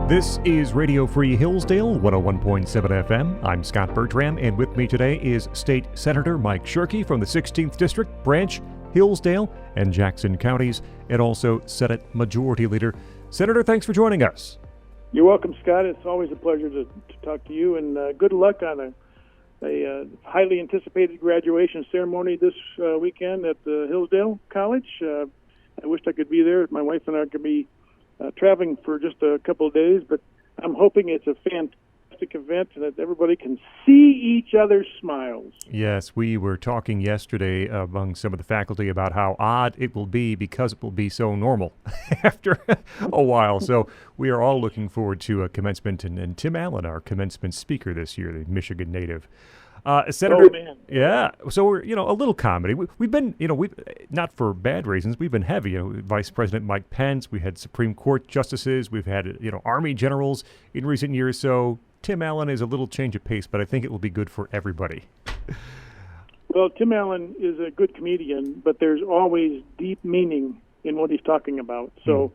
This is Radio Free Hillsdale, 101.7 FM. I'm Scot Bertram, and with me today is State Senator Mike Shirkey from the 16th District, Branch, Hillsdale, and Jackson counties, and also Senate Majority Leader. Senator, thanks for joining us. You're welcome, Scott. It's always a pleasure to talk to you, and good luck on a highly anticipated graduation ceremony this weekend at the Hillsdale College. I wished I could be there. My wife and I could be traveling for just a couple of days, but I'm hoping it's a fantastic event and that everybody can see each other's smiles. Yes, we were talking yesterday among some of the faculty about how odd it will be because it will be so normal after a while. So we are all looking forward to a commencement, and Tim Allen, our commencement speaker this year, the Michigan native. Senator, oh, man. Yeah. So we're, a little comedy. We've been, we not for bad reasons. We've been heavy. Vice President Mike Pence. We had Supreme Court justices. We've had, Army generals in recent years. So Tim Allen is a little change of pace, but I think it will be good for everybody. Well, Tim Allen is a good comedian, but there's always deep meaning in what he's talking about. So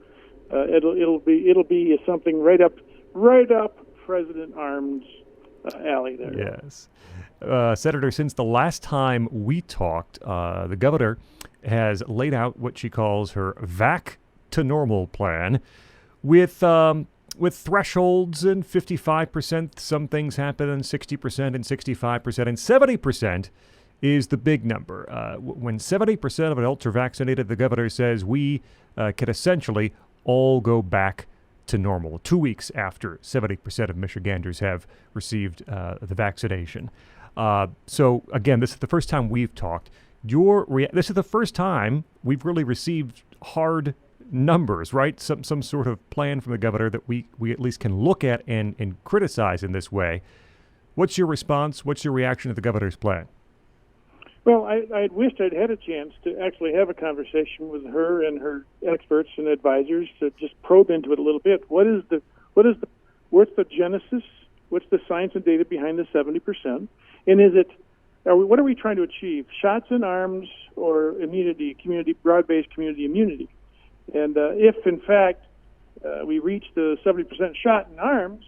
it'll be something right up President Arm's alley there. Yes. Senator, since the last time we talked, the governor has laid out what she calls her Vacc to normal plan with thresholds and 55%, some things happen, and 60% and 65% and 70% is the big number. When 70% of adults are vaccinated, the governor says we can essentially all go back to normal 2 weeks after 70% of Michiganders have received the vaccination. So again, this is the first time we've talked. This is the first time we've really received hard numbers, right? Some sort of plan from the governor that we at least can look at and criticize in this way. What's your response? What's your reaction to the governor's plan? Well, I wished I'd had a chance to actually have a conversation with her and her experts and advisors to just probe into it a little bit. What's the genesis? What's the science and data behind the 70%? And what are we trying to achieve? Shots in arms or immunity, broad-based community immunity? And if, in fact, we reach the 70% shot in arms,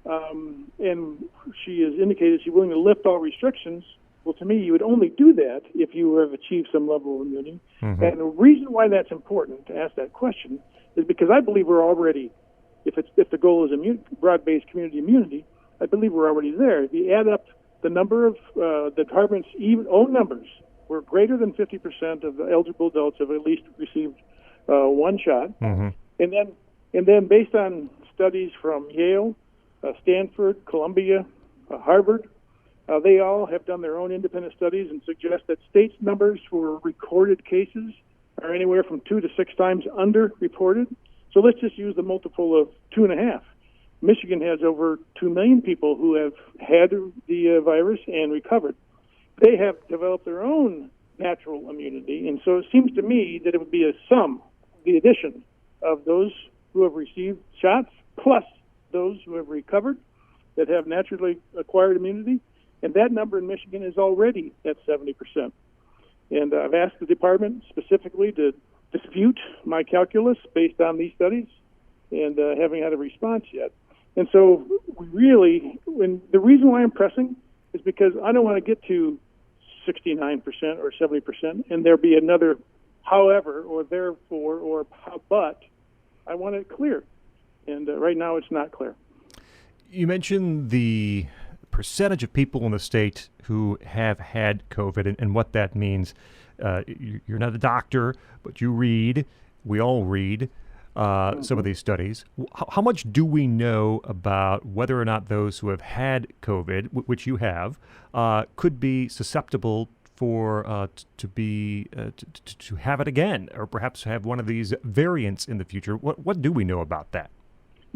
and she has indicated she's willing to lift all restrictions, well, to me, you would only do that if you have achieved some level of immunity. Mm-hmm. And the reason why that's important to ask that question is because I believe we're already, if the goal is broad-based community immunity, I believe we're already there. If you add up the number of the department's own numbers, we're greater than 50% of the eligible adults have at least received one shot. Mm-hmm. And then based on studies from Yale, Stanford, Columbia, Harvard, they all have done their own independent studies and suggest that states' numbers for recorded cases are anywhere from 2 to 6 times underreported. So let's just use the multiple of 2.5. Michigan has over 2 million people who have had the virus and recovered. They have developed their own natural immunity, and so it seems to me that it would be the addition of those who have received shots plus those who have recovered that have naturally acquired immunity. And that number in Michigan is already at 70%. And I've asked the department specifically to dispute my calculus based on these studies and haven't had a response yet. And so the reason why I'm pressing is because I don't want to get to 69% or 70% and there be another however or therefore or but. I want it clear. And right now it's not clear. You mentioned the percentage of people in the state who have had COVID and what that means. You're not a doctor, but you read. We all read some of these studies. How much do we know about whether or not those who have had COVID, which you have, could be susceptible for to have it again, or perhaps have one of these variants in the future? What do we know about that?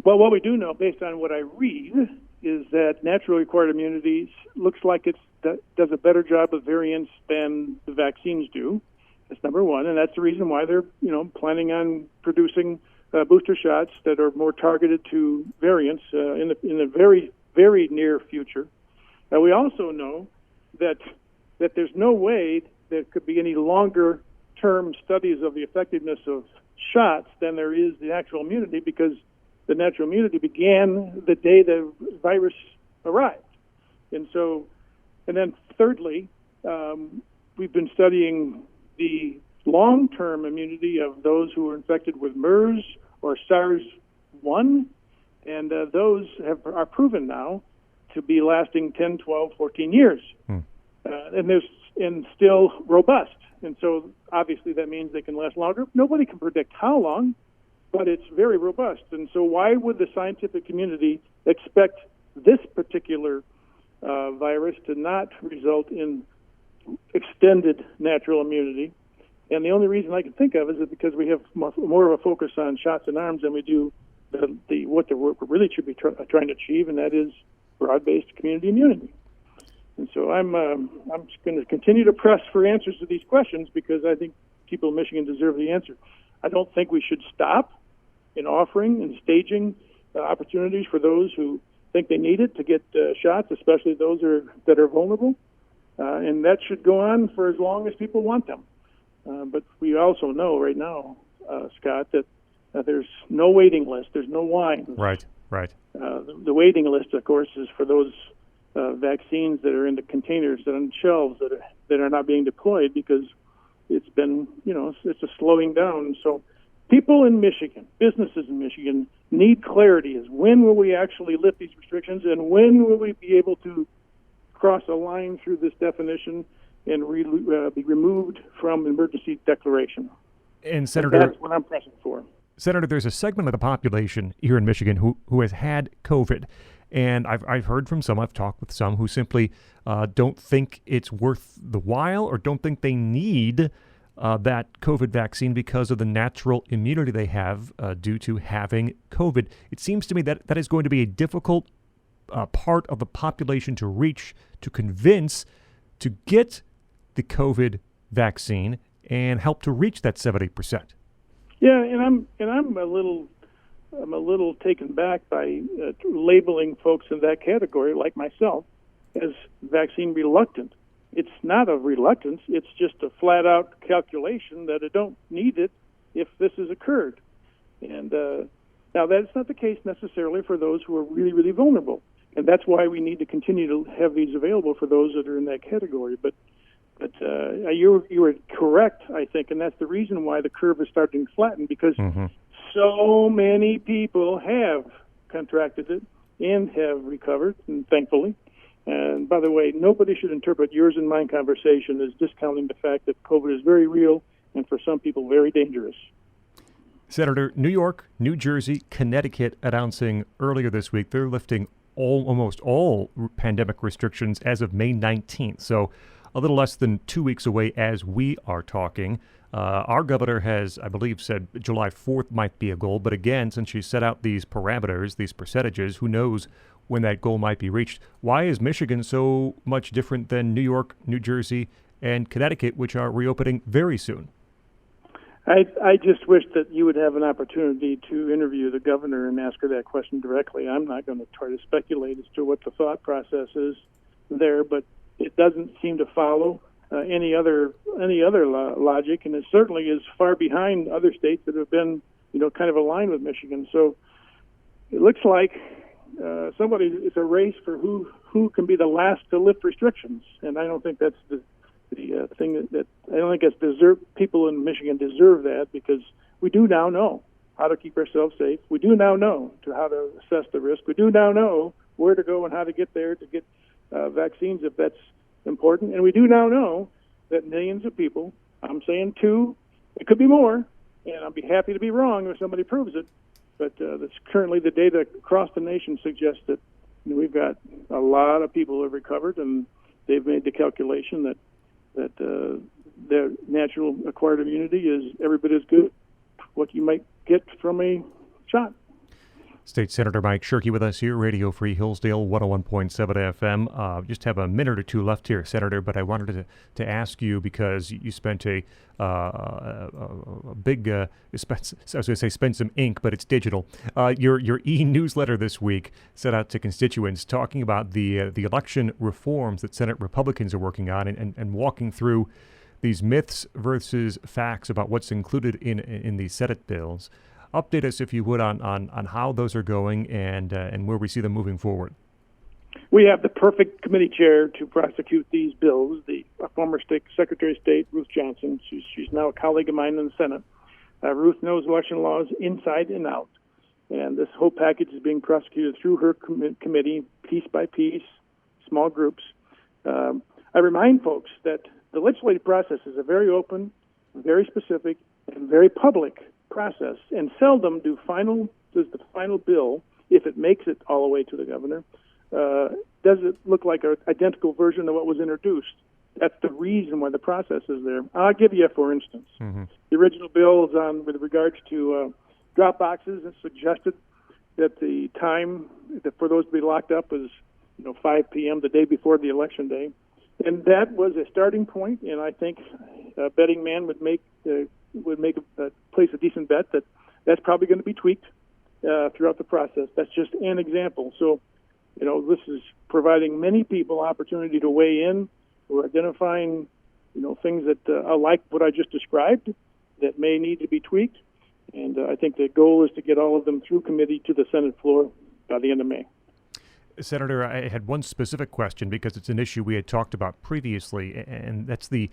Well, what we do know, based on what I read, is that naturally acquired immunity looks like it does a better job of variants than the vaccines do. That's number one, and that's the reason why they're planning on producing booster shots that are more targeted to variants in the very, very near future. We also know that there's no way there could be any longer-term studies of the effectiveness of shots than there is the actual immunity, because the natural immunity began the day the virus arrived. And then thirdly, we've been studying the long-term immunity of those who were infected with MERS or SARS-1, and those are proven now to be lasting 10, 12, 14 years. And still robust. And so obviously that means they can last longer. Nobody can predict how long, but it's very robust. And so why would the scientific community expect this particular virus to not result in extended natural immunity? And the only reason I can think of is that because we have more of a focus on shots in arms than we do what we really should be trying to achieve, and that is broad-based community immunity. And so I'm just going to continue to press for answers to these questions because I think people in Michigan deserve the answer. I don't think we should stop in offering and staging opportunities for those who think they need it to get shots, especially those that are vulnerable. And that should go on for as long as people want them. But we also know right now, Scott, that there's no waiting list. There's no line. Right. The waiting list, of course, is for those vaccines that are in the containers that are on shelves that are not being deployed because it's been, it's a slowing down. So people in Michigan, businesses in Michigan need clarity as when will we actually lift these restrictions and when will we be able to cross a line through this definition and be removed from emergency declaration. And Senator, that's what I'm pressing for. Senator, there's a segment of the population here in Michigan who has had COVID. And I've heard from some, I've talked with some who simply don't think it's worth the while or don't think they need that COVID vaccine because of the natural immunity they have due to having COVID. It seems to me that that is going to be a difficult part of the population to reach, to convince, to get the COVID vaccine and help to reach that 70%. Yeah, and I'm a little taken back by labeling folks in that category, like myself, as vaccine reluctant. It's not a reluctance. It's just a flat-out calculation that I don't need it if this has occurred. And now that's not the case necessarily for those who are really, really vulnerable. And that's why we need to continue to have these available for those that are in that category. But you were correct, I think, and that's the reason why the curve is starting to flatten, because so many people have contracted it and have recovered, and thankfully. And by the way, nobody should interpret yours and mine conversation as discounting the fact that COVID is very real and for some people very dangerous. Senator, New York, New Jersey, Connecticut announcing earlier this week they're lifting almost all pandemic restrictions as of May 19th. So a little less than 2 weeks away as we are talking. Our governor has, I believe, said July 4th might be a goal. But again, since she set out these parameters, these percentages, who knows when that goal might be reached. Why is Michigan so much different than New York, New Jersey, and Connecticut, which are reopening very soon? I just wish that you would have an opportunity to interview the governor and ask her that question directly. I'm not going to try to speculate as to what the thought process is there, but it doesn't seem to follow any other logic, and it certainly is far behind other states that have been, kind of aligned with Michigan. So it looks like it's a race for who can be the last to lift restrictions, and I don't think that's the thing that I don't think it's people in Michigan deserve that, because we do now know how to keep ourselves safe. We do now know how to assess the risk. We do now know where to go and how to get there to get vaccines if that's important. And we do now know that millions of people, I'm saying 2, it could be more, and I'll be happy to be wrong if somebody proves it, but that's currently the data across the nation suggests that we've got a lot of people who have recovered, and they've made the calculation that their natural acquired immunity is every bit as good what you might get from a shot. State Senator Mike Shirkey with us here, Radio Free Hillsdale, 101.7 FM. Just have a minute or two left here, Senator, but I wanted to ask you, because you spent a big, I was going to say spend some ink, but it's digital. Your e-newsletter this week set out to constituents talking about the election reforms that Senate Republicans are working on and walking through these myths versus facts about what's included in these Senate bills. update us, if you would, on how those are going and where we see them moving forward. We have the perfect committee chair to prosecute these bills, the former Secretary of State, Ruth Johnson. She's now a colleague of mine in the Senate. Ruth knows election laws inside and out, and this whole package is being prosecuted through her committee, piece by piece, small groups. I remind folks that the legislative process is a very open, very specific, and very public process, and seldom does the final bill, if it makes it all the way to the governor, does it look like an identical version of what was introduced. That's the reason why the process is there. I'll give you, for instance, the original bill is on with regards to drop boxes. It suggested that the time for those to be locked up was 5 p.m. the day before the election day, and that was a starting point. And I think a betting man would place a decent bet that that's probably going to be tweaked throughout the process. That's just an example. So, this is providing many people opportunity to weigh in. We're identifying, things that are like what I just described that may need to be tweaked. And I think the goal is to get all of them through committee to the Senate floor by the end of May. Senator, I had one specific question because it's an issue we had talked about previously, and that's the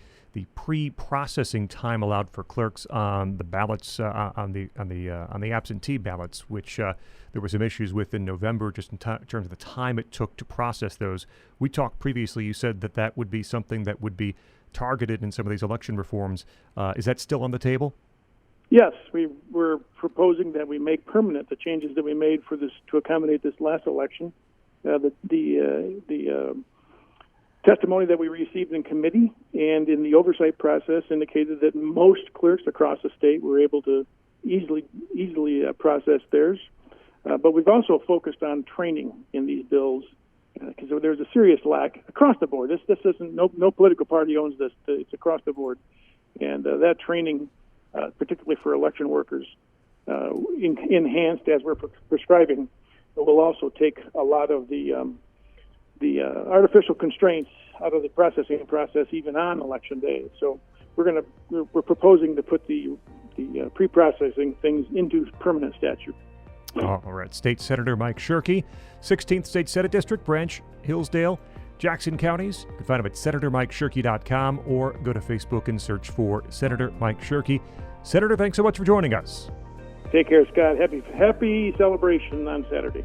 pre-processing time allowed for clerks on the ballots on the absentee ballots, which there were some issues with in November, just in terms of the time it took to process those. We talked previously. You said that would be something that would be targeted in some of these election reforms. Is that still on the table? Yes, we're proposing that we make permanent the changes that we made for this to accommodate this last election. The testimony that we received in committee and in the oversight process indicated that most clerks across the state were able to easily process theirs. But we've also focused on training in these bills because there's a serious lack across the board. This isn't no political party owns this. It's across the board, and that training, particularly for election workers, enhanced as we're prescribing. Will also take a lot of the artificial constraints out of the processing process, even on election day. So we're proposing to put the pre-processing things into permanent statute. All right. State Senator Mike Shirkey, 16th State Senate District, Branch, Hillsdale, Jackson counties. You can find him at senatormikeshirkey.com or go to Facebook and search for Senator Mike Shirkey. Senator, thanks so much for joining us. Take care, Scott. Happy celebration on Saturday.